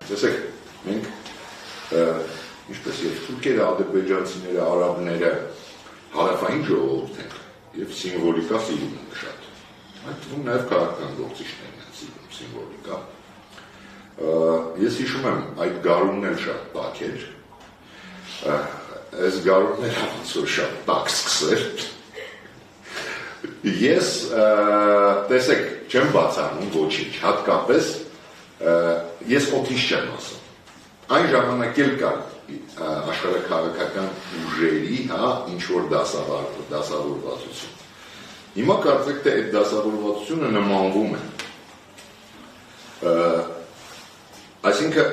Տեսեք, մենք ինչպես եւ թուրքերը, ադրբեջանցիները, արաբները հարավային ժողովուրդ են եւ սիմվոլիկա սիրում են շատ։ Այդ թվում նաեւ քաղաքական գործիչներն են սիրում սիմվոլիկա։ Ես հիշում եմ այդ գարունն էլ շատ տաք էր։ Այս գարունները ոնց որ շատ տաք սկսեր։ Ես տեսեք չեմ բացառում ոչինչ, հատկապես ես օդից չեմ ասում։ Այն ժամանակ էլ կար աշխարհաքաղաքական ուժերի, ինչ-որ դասավորվածություն։ Հիմա կարծեք, թե այդ դասավորվածությունը նմանվում է։ Այսինքն,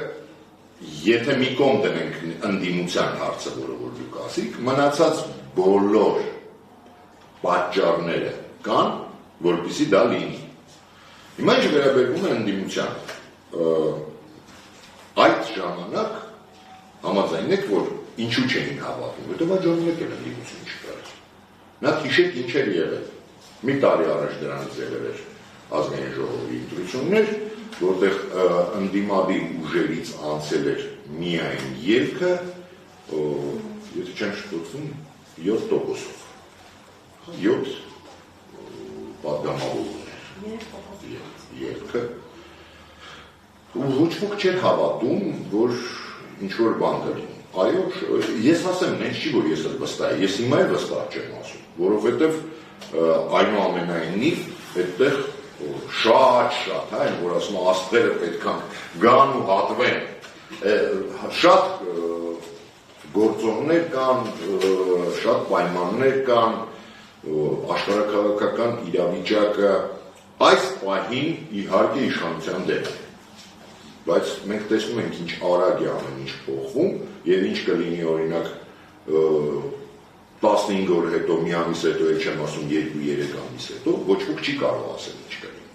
եթե մի կողմ դնենք ընդդիմության հարցը, որը որ դուք ասիք, մնացած բոլոր պատճառները կան, որպեսզի դա լինի։ Հիմա ինչ վերաբերվում է ընդդիմության, այդ ժամանակ համաձայն եք, որ ինչու չէին հավատում, որտեղ այդ ժամանակ էլ ընդդիմություն չկար։ Նա հիշեք ինչ էր եղել։ Մի տարի առաջ դրանից եղել էր ազգային ժողովի ընտրություններ, որտեղ ընդդիմադիր ուժերից անցել էր միայն ելքը, եթե չեմ շփոթվում, 7%-ով։ 7 պատգամավորներ ելքը։ Ու ոչ ոք չէր հավատում, որ ինչ-որ բան կլինի։ Այո, ես ասեմ, նենց չի, որ ես էլ վստահ եմ, ես հիմա էլ վստահ չեմ ասում, որովհետև այնուամենայնիվ այդտեղ շատ, այն որ ասում աստղերը պետք է գան ու հատվեն, շատ գործոններ կան, շատ պայմաններ կան, աշխարհաքաղաքական իրավիճակը այս պահին իհարկե իշխանության դեմ է, բայց մենք տեսնում ենք ինչ արագ է ամեն ինչ փոխվում եւ ինչ կլինի օրինակ 15 օր հետո, մի ամիս հետո, էլ չեմ ասում 2-3 ամիս հետո, ոչ ոք չի կարող ասել ինչ կլինի։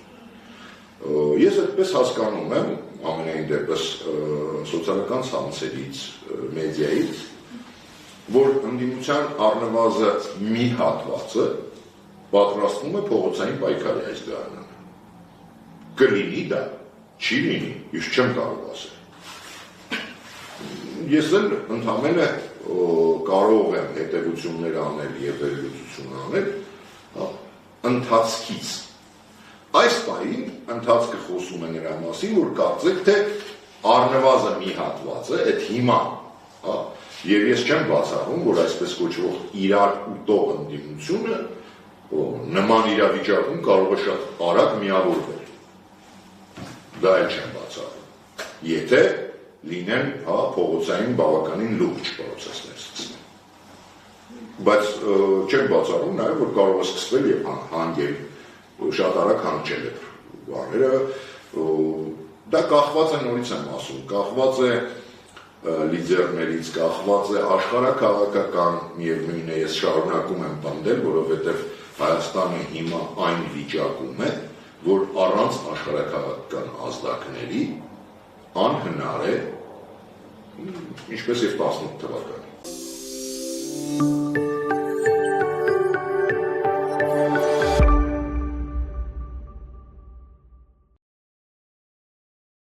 Ես այդպես հասկանում եմ, ամենայն դեպս սոցիալական ցանցերից, մեդիայից, որ ընդդիմության առնվազն մի հատվածը պատրաստվում է փողոցային պայքարի այս գարնանը։ Կլինի դա, չի լինի, ես չեմ կարող ասել։ Ես էլ ընդհանրապես կարող եմ հետևություններ անել եւ վերլուծություն անել ընթացքից։ Այս պահին ընթացքը խոսում է նրա մասին, որ կարծեք թե առնվազն մի հատվածը, այդ հիմա, եւ ես չեմ բացառում, որ այսպես կոչվող իրար ուտող ընդդիմությունը նման իրավիճակում կարող է շատ արագ միավորվել։ Դա էլ չեմ բացառում։ Եթե լինեն փողոցային բավականին լուրջ պրոցեսներ սկսեն։ Բայց չեմ բացառում նաև, որ կարող է սկսվել եւ հանգել շատ արագ հանգել է բաները, դա կախված է, նորից եմ ասում, կախված է լիդերներից, կախված է աշխարհաքաղաքական, միևնույն է, ես շարունակում եմ պնդել, որովհետև Հայաստանը հիմա այն վիճակում է, որ առանց աշխարհաքաղաքական ազդակների անհնար է, ինչպես եւ 18 թվականին։